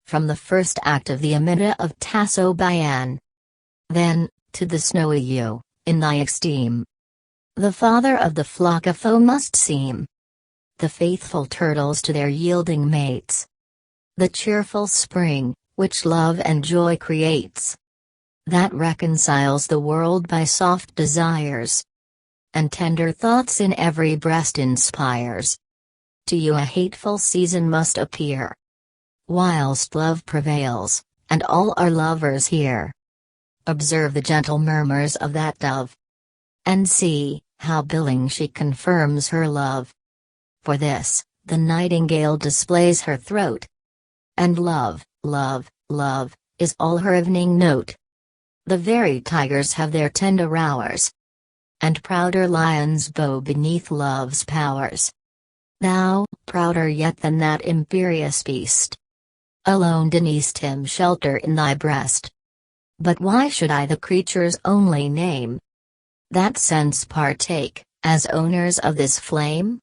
from the first act of the Aminta of Tasso by Anne. Then, to the snowy ewe, in thy esteem, the father of the flock a foe must seem. The faithful turtles to their yielding mates. The cheerful spring, which love and joy creates. That reconciles the world by soft desires. And tender thoughts in every breast inspires. To you a hateful season must appear. Whilst love prevails, and all are lovers here. Observe the gentle murmurs of that dove. And see, how billing she confirms her love. For this, the nightingale displays her throat. And love, love, love, is all her evening note. The very tigers have their tender hours. And prouder lions bow beneath love's powers. Thou, prouder yet than that imperious beast. Alone didst him shelter in thy breast. But why should I the creatures only name? That sense partake, as owners of this flame?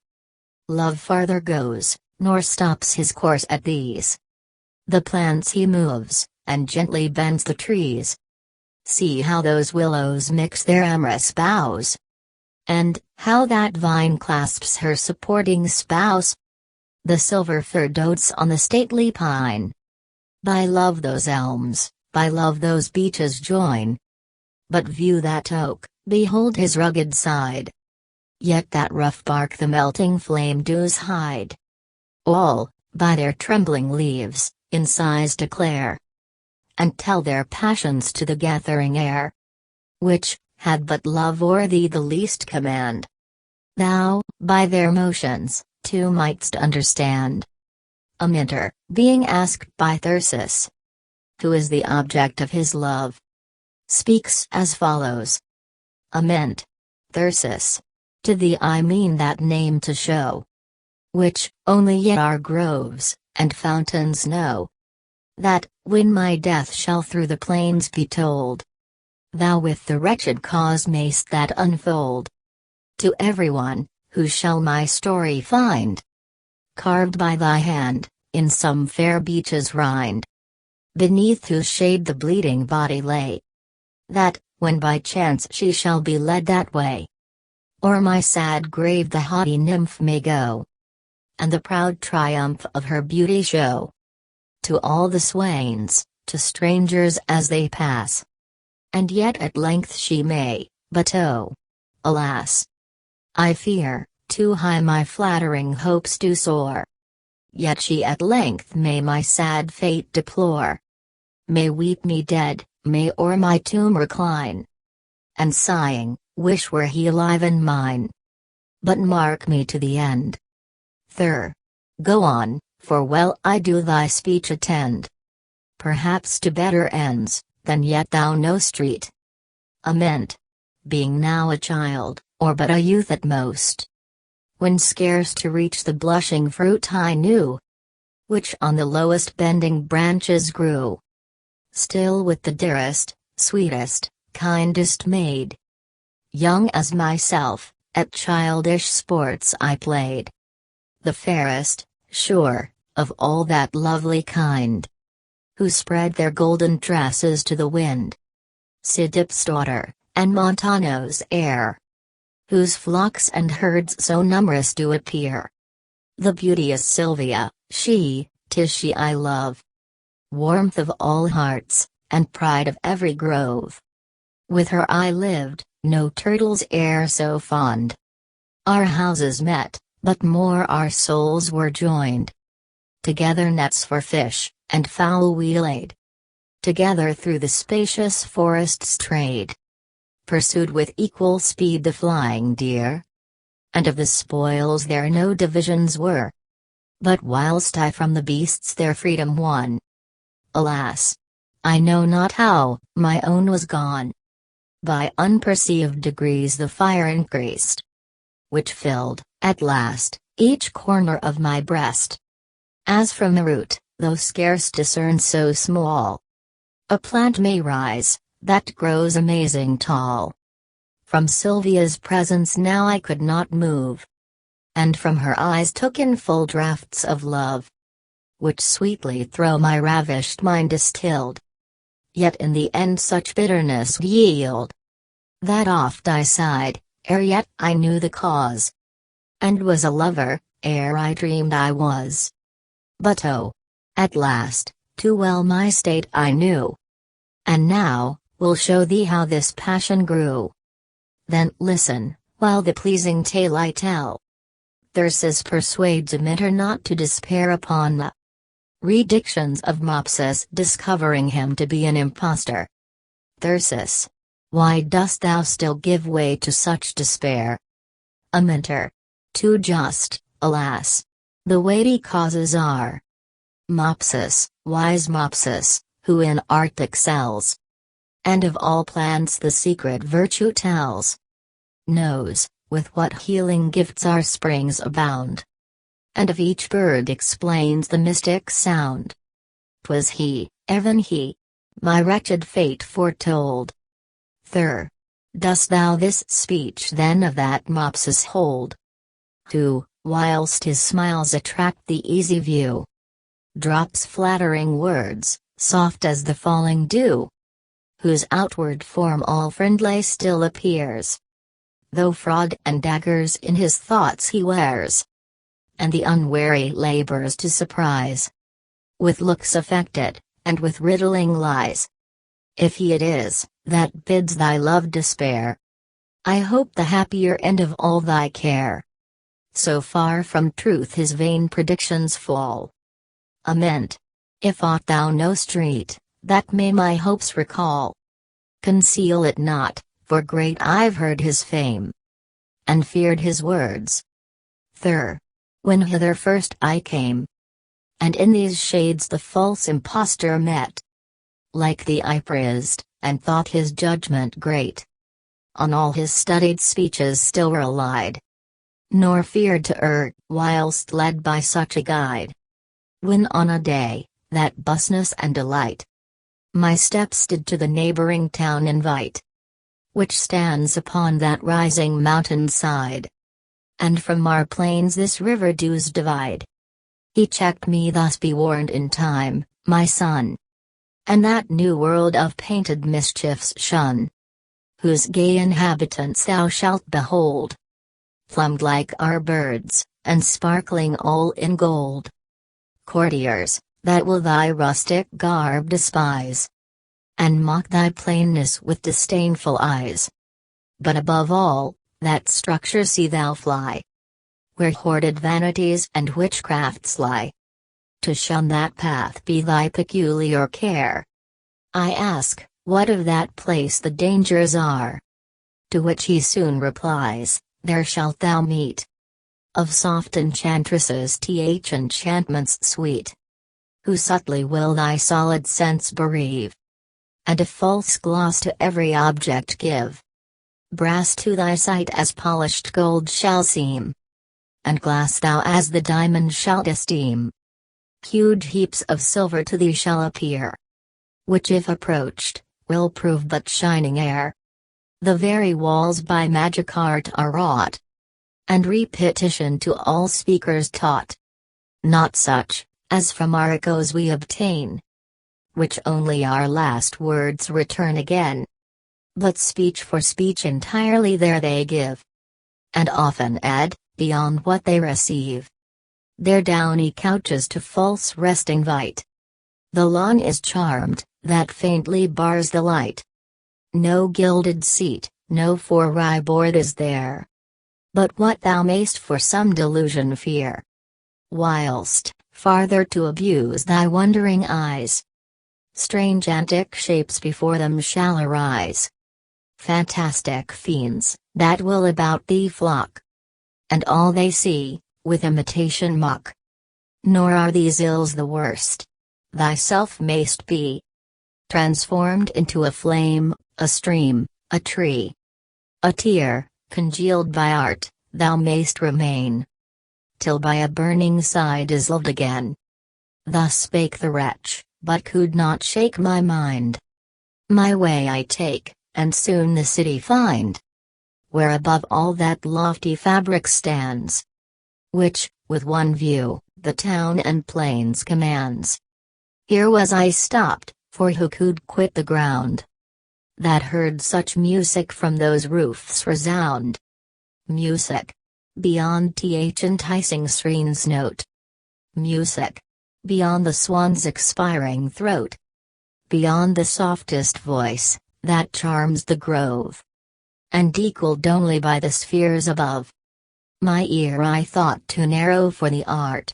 Love farther goes, nor stops his course at these. The plants he moves, and gently bends the trees. See how those willows mix their amorous boughs. And, how that vine clasps her supporting spouse. The silver fir dotes on the stately pine. By love those elms, by love those beeches join. But view that oak, behold his rugged side. Yet that rough bark the melting flame dews hide. All, by their trembling leaves, in sighs declare. And tell their passions to the gathering air. Which, had but love o'er thee the least command. Thou, by their motions, too mightst understand. A minter, being asked by Thyrsis, who is the object of his love, speaks as follows. Amint. Thyrsis. To thee I mean that name to show. Which, only yet our groves, and fountains know. That, when my death shall through the plains be told, thou with the wretched cause mayst that unfold. To everyone, who shall my story find. Carved by thy hand, in some fair beech's rind. Beneath whose shade the bleeding body lay. That, when by chance she shall be led that way. O'er my sad grave the haughty nymph may go. And the proud triumph of her beauty show. To all the swains, to strangers as they pass. And yet at length she may, but oh, alas! I fear, too high my flattering hopes do soar. Yet she at length may my sad fate deplore. May weep me dead, may o'er my tomb recline. And sighing, wish were he alive and mine. But mark me to the end. Go on, for well I do thy speech attend. Perhaps to better ends, than yet thou know'st street. Amint. Being now a child, or but a youth at most. When scarce to reach the blushing fruit I knew. Which on the lowest bending branches grew. Still with the dearest, sweetest, kindest maid. Young as myself, at childish sports I played. The fairest, sure, of all that lovely kind. Who spread their golden tresses to the wind. Sidip's daughter, and Montano's heir. Whose flocks and herds so numerous do appear. The beauteous Sylvia, 'tis she I love. Warmth of all hearts, and pride of every grove. With her I lived, no turtles e'er so fond. Our houses met, but more our souls were joined. Together nets for fish, and fowl we laid. Together through the spacious forests strayed. Pursued with equal speed the flying deer. And of the spoils there no divisions were. But whilst I from the beasts their freedom won. Alas! I know not how, my own was gone. By unperceived degrees the fire increased. Which filled, at last, each corner of my breast. As from the root, though scarce discerned so small. A plant may rise, that grows amazing tall. From Sylvia's presence now I could not move. And from her eyes took in full draughts of love. which sweetly through my ravished mind distilled. Yet in the end such bitterness yield, that oft I sighed, ere yet I knew the cause, and was a lover, ere I dreamed I was. But oh, at last, too well my state I knew. And now, will show thee how this passion grew. Then listen, while the pleasing tale I tell. Thyrsis persuades Aminta not to despair upon the redictions of Mopsus discovering him to be an impostor. Thyrsis, why dost thou still give way to such despair? Aminta, too just, alas. The weighty causes are. Mopsus, wise Mopsus, who in art excels, and of all plants the secret virtue tells, knows, with what healing gifts our springs abound, and of each bird explains the mystic sound. 'Twas he, even he, my wretched fate foretold. Dost thou this speech then of that Mopsus hold? Who, whilst his smiles attract the easy view, drops flattering words, soft as the falling dew, whose outward form all friendly still appears, though fraud and daggers in his thoughts he wears, and the unwary labors to surprise, with looks affected, and with riddling lies. If he it is, that bids thy love despair, I hope the happier end of all thy care. So far from truth his vain predictions fall. Amint, if aught thou know'st read, that may my hopes recall, conceal it not, for great I've heard his fame, and feared his words. When hither first I came, and in these shades the false impostor met, like thee I praised, and thought his judgment great. On all his studied speeches still relied, nor feared to err, whilst led by such a guide. When on a day, that busness and delight, my steps did to the neighboring town invite, which stands upon that rising mountain side, and from our plains this river dues divide. He checked me thus: be warned in time, my son, and that new world of painted mischiefs shun, whose gay inhabitants thou shalt behold, plumed like our birds, and sparkling all in gold. Courtiers, that will thy rustic garb despise, and mock thy plainness with disdainful eyes. But above all, that structure see thou fly, where hoarded vanities and witchcrafts lie. To shun that path be thy peculiar care. I ask, what of that place the dangers are? To which he soon replies, there shalt thou meet of soft enchantresses enchantments sweet, who subtly will thy solid sense bereave, and a false gloss to every object give. Brass to thy sight as polished gold shall seem, and glass thou as the diamond shalt esteem. Huge heaps of silver to thee shall appear, which if approached, will prove but shining air. The very walls by magic art are wrought, and repetition to all speakers taught. Not such, as from our echoes we obtain, which only our last words return again, but speech for speech entirely there they give, and often add, beyond what they receive. Their downy couches to false rest invite. The lawn is charmed, that faintly bars the light. No gilded seat, no four-rye board is there, but what thou mayst for some delusion fear. Whilst, farther to abuse thy wondering eyes, strange antic shapes before them shall arise. Fantastic fiends, that will about thee flock, and all they see, with imitation mock. Nor are these ills the worst. Thyself mayst be transformed into a flame, a stream, a tree, a tear, congealed by art, thou mayst remain, till by a burning side is loved again. Thus spake the wretch, but could not shake my mind. My way I take, and soon the city find, where above all that lofty fabric stands, which, with one view, the town and plains commands. Here was I stopped, for who could quit the ground that heard such music from those roofs resound? Music beyond th enticing sirens' note. Music beyond the swan's expiring throat. Beyond the softest voice that charms the grove, and equaled only by the spheres above. My ear I thought too narrow for the art,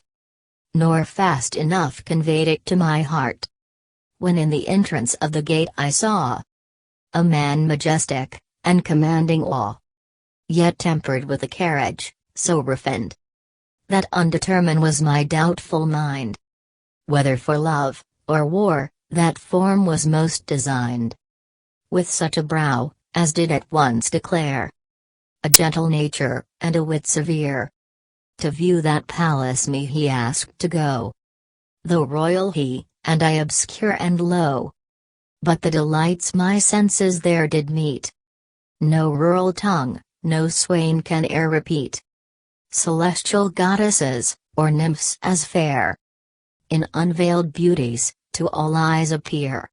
nor fast enough conveyed it to my heart. When in the entrance of the gate I saw a man majestic, and commanding awe, yet tempered with a carriage so refined that undetermined was my doubtful mind, whether for love or war that form was most designed. With such a brow as did at once declare a gentle nature and a wit severe. To view that palace me he asked to go, though royal he, and I obscure and low. But the delights my senses there did meet, no rural tongue, no swain can e'er repeat. Celestial goddesses, or nymphs as fair, in unveiled beauties, to all eyes appear.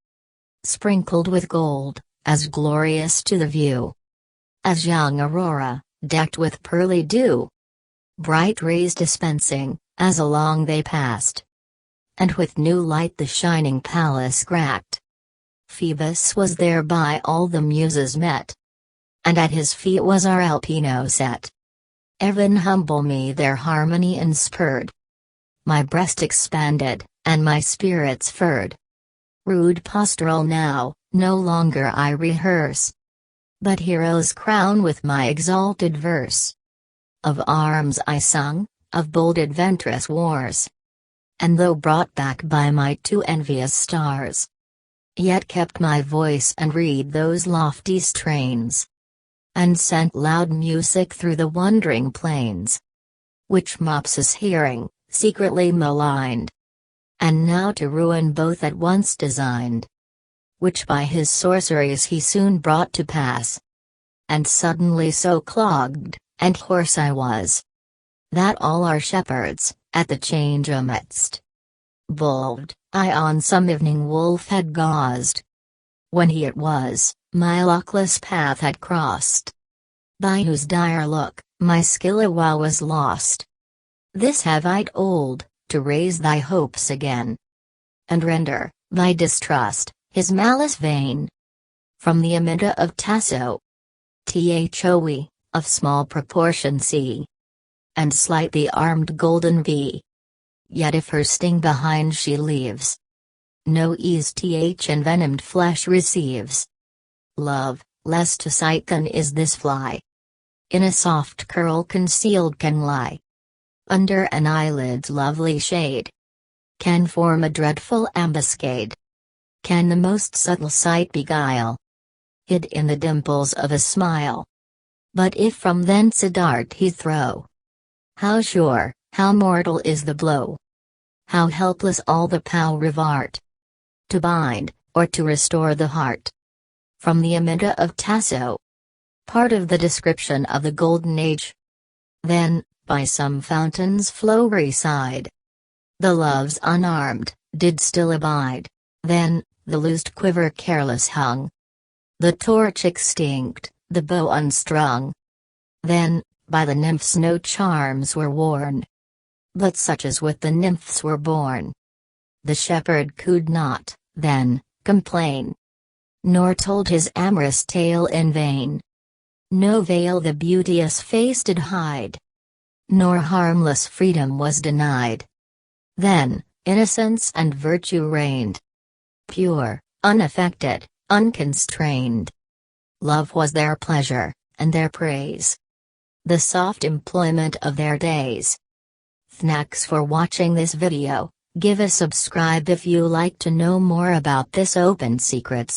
Sprinkled with gold, as glorious to the view as young aurora, decked with pearly dew. Bright rays dispensing, as along they passed, and with new light the shining palace cracked. Phoebus was there by all the muses met, and at his feet was our Alpino set. Evan humble me their harmony inspurred. My breast expanded, and my spirits furred. Rude postural now, no longer I rehearse, but heroes crown with my exalted verse. Of arms I sung, of bold adventurous wars, and though brought back by my two envious stars, yet kept my voice and read those lofty strains, and sent loud music through the wondering plains, which Mopsus hearing, secretly maligned, and now to ruin both at once designed, which by his sorceries he soon brought to pass. And suddenly so clogged, and hoarse I was, that all our shepherds, at the change amidst, bowled, I on some evening wolf had gauzed, when he it was, my luckless path had crossed, by whose dire look, my skill awhile was lost. This have I told, to raise thy hopes again, and render, thy distrust, his malice vain. From the Aminta of Tasso. Thoe, of small proportion see, and slight the armed golden bee. Yet if her sting behind she leaves, no ease envenomed flesh receives. Love, less to sight than is this fly, in a soft curl concealed can lie, under an eyelid's lovely shade, can form a dreadful ambuscade, can the most subtle sight beguile, hid in the dimples of a smile. But if from thence a dart he throw, how sure, how mortal is the blow, how helpless all the power of art, to bind, or to restore the heart. From the Aminta of Tasso. Part of the description of the Golden Age. Then, by some fountain's flowery side, the loves unarmed, did still abide. Then, the loosed quiver careless hung, the torch extinct, the bow unstrung. Then, by the nymphs no charms were worn, but such as with the nymphs were born. The shepherd could not, then, complain, nor told his amorous tale in vain. No veil the beauteous face did hide, nor harmless freedom was denied. Then, innocence and virtue reigned, pure, unaffected, unconstrained. Love was their pleasure, and their praise, the soft employment of their days. Thanks for watching this video. Give a subscribe if you like to know more about this open secret.